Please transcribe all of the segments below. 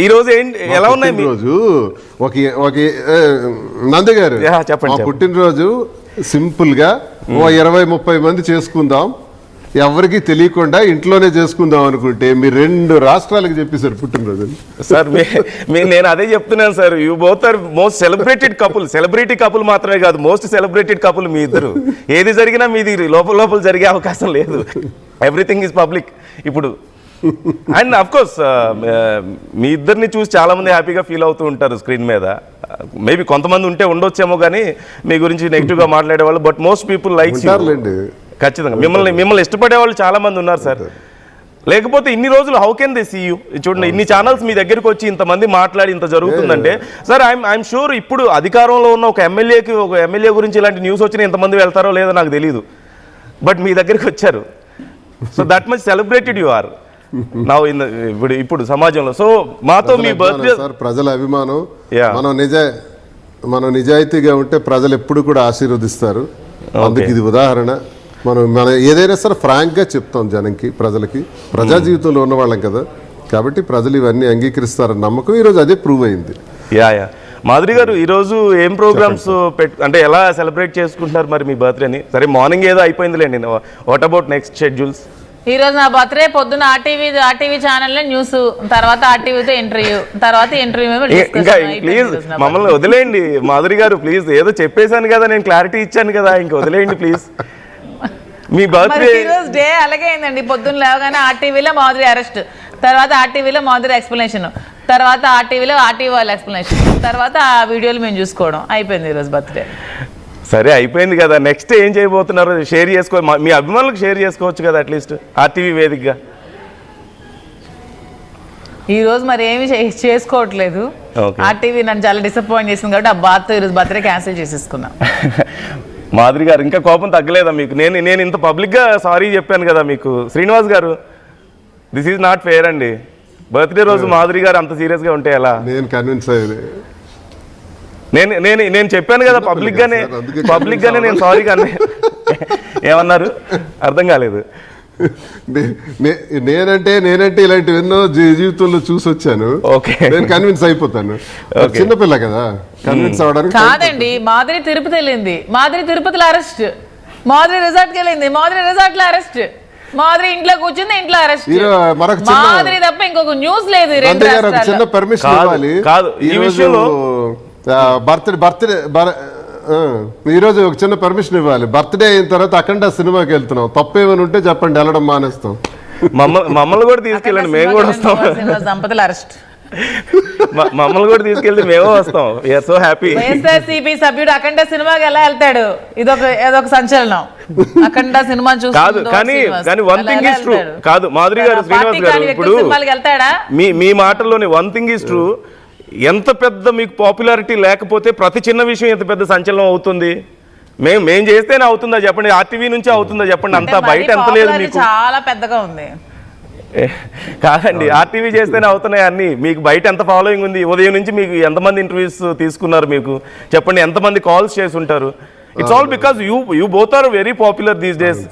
ఈ రోజు ఎలా ఉన్నాయి రోజు ఒక నంది గారు చెప్పండి. పుట్టినరోజు సింపుల్ గా 20-30 మంది చేసుకుందాం, ఎవరికి తెలియకుండా ఇంట్లోనే చేసుకుందాం అనుకుంటే మీరు 2 రాష్ట్రాలకు చెప్పేశారు పుట్టినరోజు. సార్ నేను అదే చెప్తున్నాను sir, you both are most celebrated couple. Celebrity couple మాత్రమే కాదు, మోస్ట్ సెలబ్రేటెడ్ కపుల్ మీ ఇద్దరు. ఏది జరిగినా మీది లోపల జరిగే అవకాశం లేదు. ఎవ్రీథింగ్ ఈజ్ పబ్లిక్ ఇప్పుడు. అండ్ అఫ్ కోర్స్ మీ ఇద్దరిని చూసి చాలా మంది హ్యాపీగా ఫీల్ అవుతూ ఉంటారు స్క్రీన్ మీద. మేబీ కొంతమంది ఉండొచ్చేమో కానీ మీ గురించి నెగిటివ్గా మాట్లాడేవాళ్ళు, బట్ మోస్ట్ పీపుల్ లైక్ ఖచ్చితంగా మిమ్మల్ని ఇష్టపడే వాళ్ళు చాలా మంది ఉన్నారు సార్. లేకపోతే ఇన్ని రోజులు how can they see you? చూడండి, ఇన్ని ఛానల్స్ మీ దగ్గరికి వచ్చి ఇంతమంది మాట్లాడి ఇంత జరుగుతుందంటే సార్ ఐఎమ్ షూర్ ఇప్పుడు అధికారంలో ఉన్న ఒక ఎమ్మెల్యే గురించి ఇలాంటి న్యూస్ వచ్చినా ఇంతమంది వెళ్తారో లేదో నాకు తెలియదు, బట్ మీ దగ్గరికి వచ్చారు. So that much celebrated you are now in ఇప్పుడు సమాజంలో. సో మాతో మీ బర్త్డే ప్రజల అభిమానం, మనం నిజాయితీగా ఉంటే ప్రజలు ఎప్పుడు కూడా ఆశీర్వదిస్తారు. అందుకు ఇది ఉదాహరణ. మనం ఏదైనా సరే ఫ్రాంక్ గా చెప్తాం జనంకి, ప్రజలకి. ప్రజా జీవితంలో ఉన్న వాళ్ళం కదా, కాబట్టి ప్రజలు ఇవన్నీ అంగీకరిస్తారని నమ్మకం ఈరోజు అదే ప్రూవ్ అయింది. మాధురి గారు, ఈరోజు ఏం ప్రోగ్రామ్స్ అంటే ఎలా సెలబ్రేట్ చేసుకుంటున్నారు మరి మీ బర్త్డేని? సరే మార్నింగ్ ఏదో అయిపోయిందిలేండి, వాట్ అబౌట్ నెక్స్ట్ షెడ్యూల్స్? ఈ రోజు నా బర్త్డే పొద్దున్న ఆర్టీవీ ఛానల్లో న్యూస్, తర్వాత ఆర్టీవీతో ఇంటర్వ్యూ, తర్వాత ఇంటర్వ్యూ. ఇంకా ప్లీజ్ మమ్మల్ని వదిలేయండి మాధురి గారు, ప్లీజ్. ఏదో చెప్పేశాను కదా, నేను క్లారిటీ ఇచ్చాను కదా, ఇంకా వదిలేయండి ప్లీజ్. మీ బర్త్డే ఈరోజు డే అలాగే అయిందండి. పొద్దున్న లేవగానే ఆర్టీవీలో మాధురి అరెస్ట్, తర్వాత ఆర్టీవీలో మాధురి ఎక్స్ప్లెనేషన్, తర్వాత ఆర్టీవీలో ఆర్టీవీ వాళ్ళ ఎక్స్ప్లెనేషన్, తర్వాత ఆ వీడియోలు మేము చూసుకోవడం అయిపోయింది ఈరోజు బర్త్డే. సరే అయిపోయింది కదా, నెక్స్ట్ ఏం చేయబోతున్నారు షేర్ చేసుకో, మీ అభిమానులకు షేర్ చేసుకోవచ్చు కదా అట్లీస్ట్ ఆర్టీవీ వేదికగా. ఈరోజు మరి ఏమి చేసుకోవట్లేదు. ఆర్టీవీ నన్ను చాలా డిసప్పాయింట్ చేసింది కాబట్టి ఆ బాత్ ఈరోజు బర్త్డే క్యాన్సిల్ చేసేసుకున్నాం. మాధురి గారు, ఇంకా కోపం తగ్గలేదా మీకు? నేను ఇంత పబ్లిక్గా సారీ చెప్పాను కదా మీకు. శ్రీనివాస్ గారు, దిస్ ఈజ్ నాట్ ఫెయిర్ అండి. బర్త్డే రోజు మాధురి గారు అంత సీరియస్గా ఉంటే ఎలా? నేను కన్విన్స్ అయ్యేది. నేను చెప్పాను కదా పబ్లిక్గానే నేను సారీ కానీ ఏమన్నారు అర్థం కాలేదు. నేనంటే ఇలాంటివి ఎన్నో జీవితంలో చూసి వచ్చాను. నేను కన్విన్స్ అయిపోతాను. చిన్నపిల్ల కదా, కన్విన్స్ అవడానికి కాదండి. మాధురి తిరుపతి వెళ్ళింది, మాధురి తిరుపతిలో అరెస్ట్. మాధురి రిసార్ట్కి వెళ్ళింది, మాధురి రిసార్ట్ లో అరెస్ట్. మాధురి ఇంట్లో కూర్చుంది, ఇంట్లో అరెస్ట్. మాధురి తప్ప ఇంకొక న్యూస్ లేదు. చిన్న పర్మిషన్ ఇవ్వాలి కాదు ఈ విషయంలో. బర్త్డే ఈరోజు ఒక చిన్న పర్మిషన్ ఇవ్వాలి. బర్త్డే అయిన తర్వాత అఖండ సినిమాకి వెళ్తున్నాం, తప్పేమని ఉంటే చెప్పండి, వెళ్ళడం మానేస్తాం. మమ్మల్ని కూడా తీసుకెళ్ళండి, మేము కూడా వస్తాం. దంపతుల అరెస్ట్, మమ్మల్ని కూడా తీసుకెళ్తే మేము వస్తాం. So happy. వైఎస్ఆర్సీపీ సభ్యుడు అఖండ సినిమాకి ఎలా వెళ్తాడు? ఇదొక సంచలనం. అఖండ సినిమా కాదు కానీ వన్ థింగ్ ఈస్ ట్రూ. కాదు మాధురి గారు, శ్రీనివాస్ గారు, ఇప్పుడు మీ మాటల్లోనే వన్ థింగ్ ఈస్ ట్రూ. ఎంత పెద్ద మీకు పాపులారిటీ లేకపోతే ప్రతి చిన్న విషయం ఎంత పెద్ద సంచలనం అవుతుంది? మేం చేస్తేనే అవుతుందా చెప్పండి? ఆర్టీవీ నుంచి అవుతుందా చెప్పండి? అంతా బయట ఎంత లేదు మీకు? చాలా పెద్దగా ఉంది. కాదండి, ఆర్టీవీ చేస్తేనే అవుతున్నాయి అన్ని. మీకు బయట ఎంత ఫాలోయింగ్ ఉంది? ఉదయం నుంచి మీకు ఎంతమంది ఇంటర్వ్యూస్ తీసుకున్నారు మీకు చెప్పండి? ఎంతమంది కాల్స్ చేసి ఉంటారు? It's all because you both are very popular these days.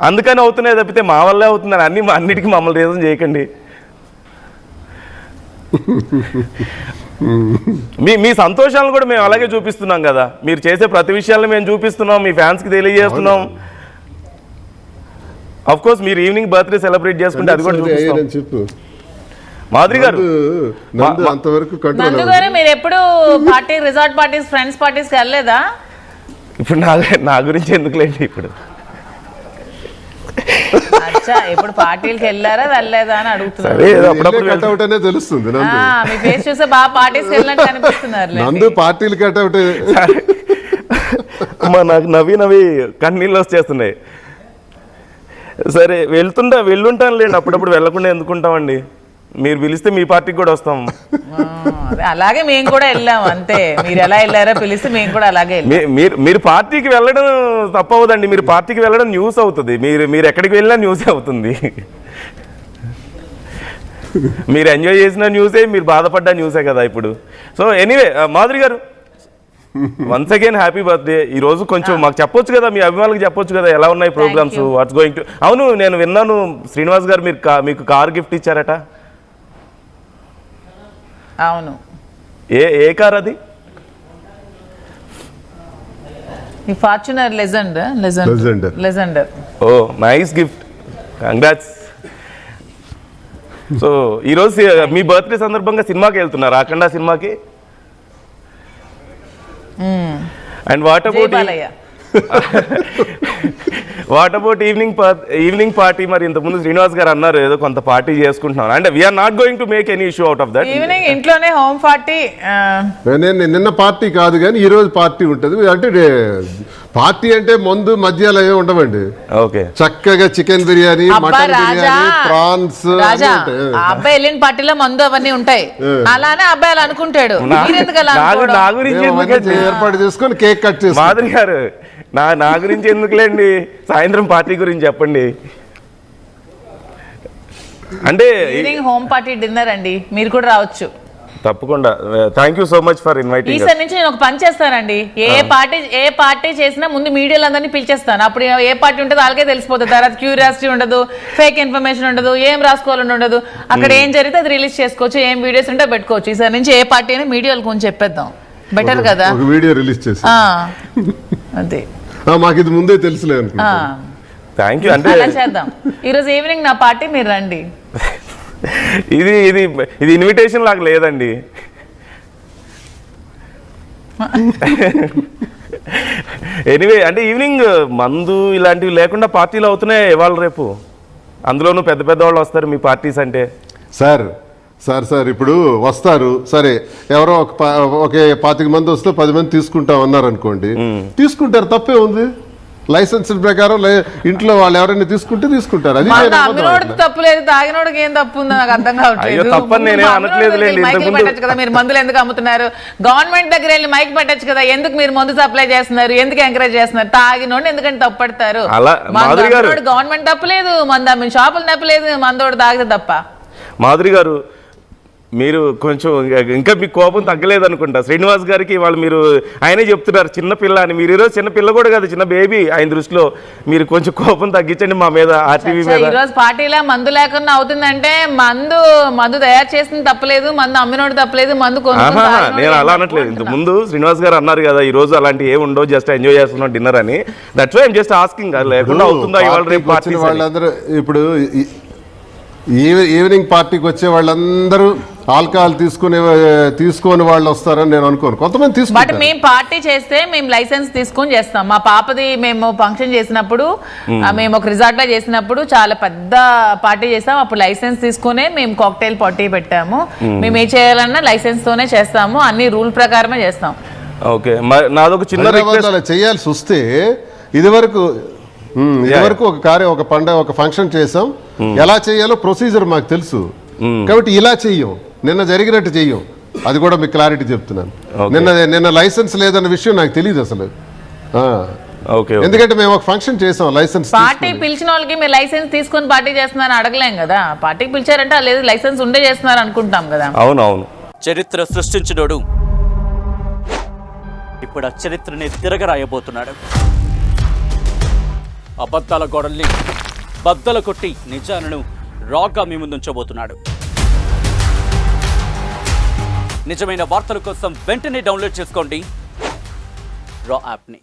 అందుకని అవుతున్నాయి తప్పితే మా వల్లే అవుతుందని అన్నిటికీ మమ్మల్ని రీజన్ చేయకండి. మీ సంతోషాలను కూడా మేము అలాగే చూపిస్తున్నాం కదా. మీరు చేసే ప్రతి విషయాలను మేము చూపిస్తున్నాం, మీ ఫ్యాన్స్ కి తెలియజేస్తున్నాం. అఫ్ కోర్స్ మీరు ఈవినింగ్ బర్త్డే సెలబ్రేట్ చేసుకుంటే అది కూడా చూపిస్తాం. మాధురి గారు, మీరు ఎప్పుడు party, resort parties, friends parties కి వెళ్ళలేదా? ఇప్పుడు నా గురించి ఎందుకులేండి. ఇప్పుడు ఇప్పుడు పార్టీలకు వెళ్ళారా వెళ్ళలేదా అని అడుగుతున్నారు. తెలుస్తుంది, మీ ఫేస్ చూస్తే బాగా పార్టీస్ వెళ్ళినట్టు కనిపిస్తున్నారు. పార్టీలు కట్అవుట్ నాకు నవ్వి కన్నీళ్ళు వచ్చేస్తున్నాయి. సరే వెళ్ళుంటాను లేండి, అప్పుడప్పుడు వెళ్ళకుండా ఎందుకుంటామండి? మీరు పిలిస్తే మీ పార్టీకి కూడా వస్తాం. అలాగే మేము కూడా వెళ్ళాము అంతే. మీరు ఎలా వెళ్ళారో పిలిస్తే మేము కూడా అలాగే. మీరు పార్టీకి వెళ్ళడం తప్పవుదండి. మీరు పార్టీకి వెళ్ళడం న్యూస్ అవుతుంది. మీరు ఎక్కడికి వెళ్ళినా న్యూసే అవుతుంది. మీరు ఎంజాయ్ చేసిన న్యూసే, మీరు బాధపడ్డ న్యూసే కదా ఇప్పుడు. సో ఎనీవే మాధురి గారు, వన్స్ అగైన్ హ్యాపీ బర్త్డే. ఈ రోజు కొంచెం మాకు చెప్పొచ్చు కదా, మీ అభిమానులకు చెప్పొచ్చు కదా ఎలా ఉన్నాయి ప్రోగ్రామ్స్, వాట్స్ గోయింగ్ టు. అవును, నేను విన్నాను శ్రీనివాస్ గారు మీకు కార్ గిఫ్ట్ ఇచ్చారట. అవును. ఏ కార్ అది? ఈ ఫార్చునర్ లెజెండర్. ఓ నైస్ గిఫ్ట్, కంగ్రాట్స్. సో ఈరోజు మీ బర్త్డే సందర్భంగా సినిమాకి వెళ్తున్నారు, అఖండ సినిమాకి. And what about evening party? మరి ఇంతకుముందు శ్రీనివాస్ గారు అన్నారు ఏదో కొంత పార్టీ చేసుకుంటున్నాం, అంటే we are not going to make any issue out of that. Evening ఇంట్లోనే హోమ్ పార్టీ. నిన్న పార్టీ కాదు కానీ ఈ రోజు పార్టీ ఉంటుంది. అంటే పార్టీ అంటే మందు మధ్యాలో ఏమి ఉండవండి. ఓకే, చక్కగా chicken biryani, mutton biryani, prawns. అబ్బాయి వెళ్ళిన పార్టీలో మందు అవన్నీ ఉంటాయి, అలానే అబ్బాయిలు అనుకుంటాడు. నా గురించి ఏర్పాటు చేసుకొని కేక్ కట్ చేసి మాధురి గారు, నా గురించి ఎందుకులేండి, సాయంత్రం పార్టీ గురించి చెప్పండి. అంటే ఈవినింగ్ హోమ్ పార్టీ డిన్నర్ అండి, మీరు కూడా రావచ్చు తప్పకుండా. Thank you so much for inviting. ఈసారి నుంచి నేను ఒక పని చేస్తానండి, ఏ పార్టీ చేసినా ముందు మీడియాలో అందరినీ పిలిచేస్తాను. అప్పుడు ఏ పార్టీ ఉంటుందో వాళ్ళకే తెలిసిపోతుంది. తర్వాత క్యూరియాసిటీ ఉండదు, ఫేక్ ఇన్ఫర్మేషన్ ఉండదు, ఏం రాసుకోవాలని ఉండదు. అక్కడ ఏం జరిగితే అది రిలీజ్ చేసుకోవచ్చు, ఏం వీడియోస్ ఉంటే పెట్టుకోవచ్చు. ఈసారి నుంచి ఏ పార్టీ అయినా మీడియాలో కొంచెం చెప్పేద్దాం, బెటర్ కదా. ఒక వీడియో రిలీజ్ చేసి అదే మాకు ఇది ముందే తెలుసులే అనుకుంటా. Thank you. అంటే అలా చేద్దాం. ఈరోజు ఈవినింగ్ నా పార్టీ, మీరు రండి. ఇది ఇన్విటేషన్ లాగా లేదండి. ఎనీవే, అంటే ఈవినింగ్ మందు ఇలాంటివి లేకుండా పార్టీలు అవుతున్నాయి ఇవాళ రేపు, అందులోనూ పెద్ద పెద్ద వాళ్ళు వస్తారు మీ పార్టీస్ అంటే. సార్ ఇప్పుడు వస్తారు, సరే ఎవరో ఒక 25 మంది వస్తే 10 మంది తీసుకుంటాం అన్నారు అనుకోండి, తీసుకుంటారు, తప్పే ఉంది. లైసెన్స్ ప్రకారం ఇంట్లో వాళ్ళు ఎవరైనా తీసుకుంటారు. అది తప్పులేదు, తాగినోడికి ఏం తప్పు ఉందో నాకు అర్థం కావట్లేదు. తప్పని నేనే అనట్లేదు. కదా మీరు మందులు ఎందుకు అమ్ముతున్నారు? గవర్నమెంట్ దగ్గర వెళ్ళి మైక్ పెట్టచ్చు కదా, ఎందుకు మీరు మందు సప్లై చేస్తున్నారు, ఎందుకు ఎంకరేజ్ చేస్తున్నారు? తాగినోడిని ఎందుకంటే తప్పడతారు? గవర్నమెంట్ తప్పలేదు, మందు అమ్మిన షాపులు తప్పలేదు, మందోడు తాగితే తప్ప. మాధురి గారు, మీరు కొంచెం ఇంకా మీ కోపం తగ్గలేదు అనుకుంటా. శ్రీనివాస్ గారికి వాళ్ళు మీరు ఆయనే చెప్తున్నారు చిన్నపిల్ల అని. మీరు ఈరోజు చిన్నపిల్ల కూడా కాదు, చిన్న బేబీ ఆయన దృష్టిలో. మీరు కొంచెం కోపం తగ్గించండి మా మీద, ఆర్టీవీ మీద. ఈరోజు పార్టీలో మందు లేకుండా అవుతుందంటే మందు తయారు చేసింది తప్పలేదు, మందు అమ్మినోడు తప్పలేదు, మందు నేను అలా అనట్లేదు. ఇంత ముందు శ్రీనివాస్ గారు అన్నారు కదా ఈ రోజు అలాంటి ఏమి ఉండవు, జస్ట్ ఎంజాయ్ చేస్తున్నాం డిన్నర్ అని. That's why I'm just asking, లేకుండా అవుతుందా ఇవాళ రేపు పార్టీ? వాళ్ళందరూ ఇప్పుడు ఈవినింగ్ పార్టీకి వచ్చే వాళ్ళందరూ ఆల్కహాల్ తీసుకొని వాళ్ళు వస్తారని నేను అనుకోను. కొంతమంది తీసుకుంటారు. బట్ మేము పార్టీ చేస్తే మేము లైసెన్స్ తీసుకొని చేస్తాం. మా పాపది మేము ఫంక్షన్ చేసినప్పుడు, మేము ఒక రిసార్ట్ లో చేసినప్పుడు చాలా పెద్ద పార్టీ చేస్తాం. అప్పుడు లైసెన్స్ తీసుకునే మేము కాక్టైల్ పార్టీ పెట్టాము. మేము ఏ చేయాలన్నా లైసెన్స్ తోనే చేస్తాము, అన్ని రూల్ ప్రకారమే చేస్తాం. ఓకే, నాదొక చిన్న రిక్వెస్ట్. చేయాల్సి వస్తే ఇదివరకు ఒక పండగ ఒక ఫంక్షన్ చేసాం, ఎలా చేయాలో ప్రొసీజర్ మాకు తెలుసు. కాబట్టి ఇలా చెయ్యం, నిన్న జరిగినట్టు చెయ్యం. అది కూడా మీకు క్లారిటీ చెప్తున్నాను. నిన్న లైసెన్స్ లేదన్న విషయం నాకు తెలియదు అసలు. ఎందుకంటే మేము ఒక ఫంక్షన్ చేసాం, లైసెన్స్ పార్టీ పిలిచిన వాళ్ళకి మీరు లైసెన్స్ తీసుకొని పార్టీ చేస్తున్నారని అడగలేం కదా. పార్టీకి పిలిచారంటే లేదు లైసెన్స్ ఉండే చేస్తున్నారు అనుకుంటాం కదా. అవునవును. చరిత్ర సృష్టించినోడు ఇప్పుడు ఆ చరిత్రని తిరగరాయబోతున్నాడు. అబద్ధాల గోడల్ని బద్దలు కొట్టి నిజాలను రాగా మీ ముందుంచబోతున్నాడు. నిజమైన వార్తల కోసం వెంటనే డౌన్లోడ్ చేసుకోండి రా యాప్ని.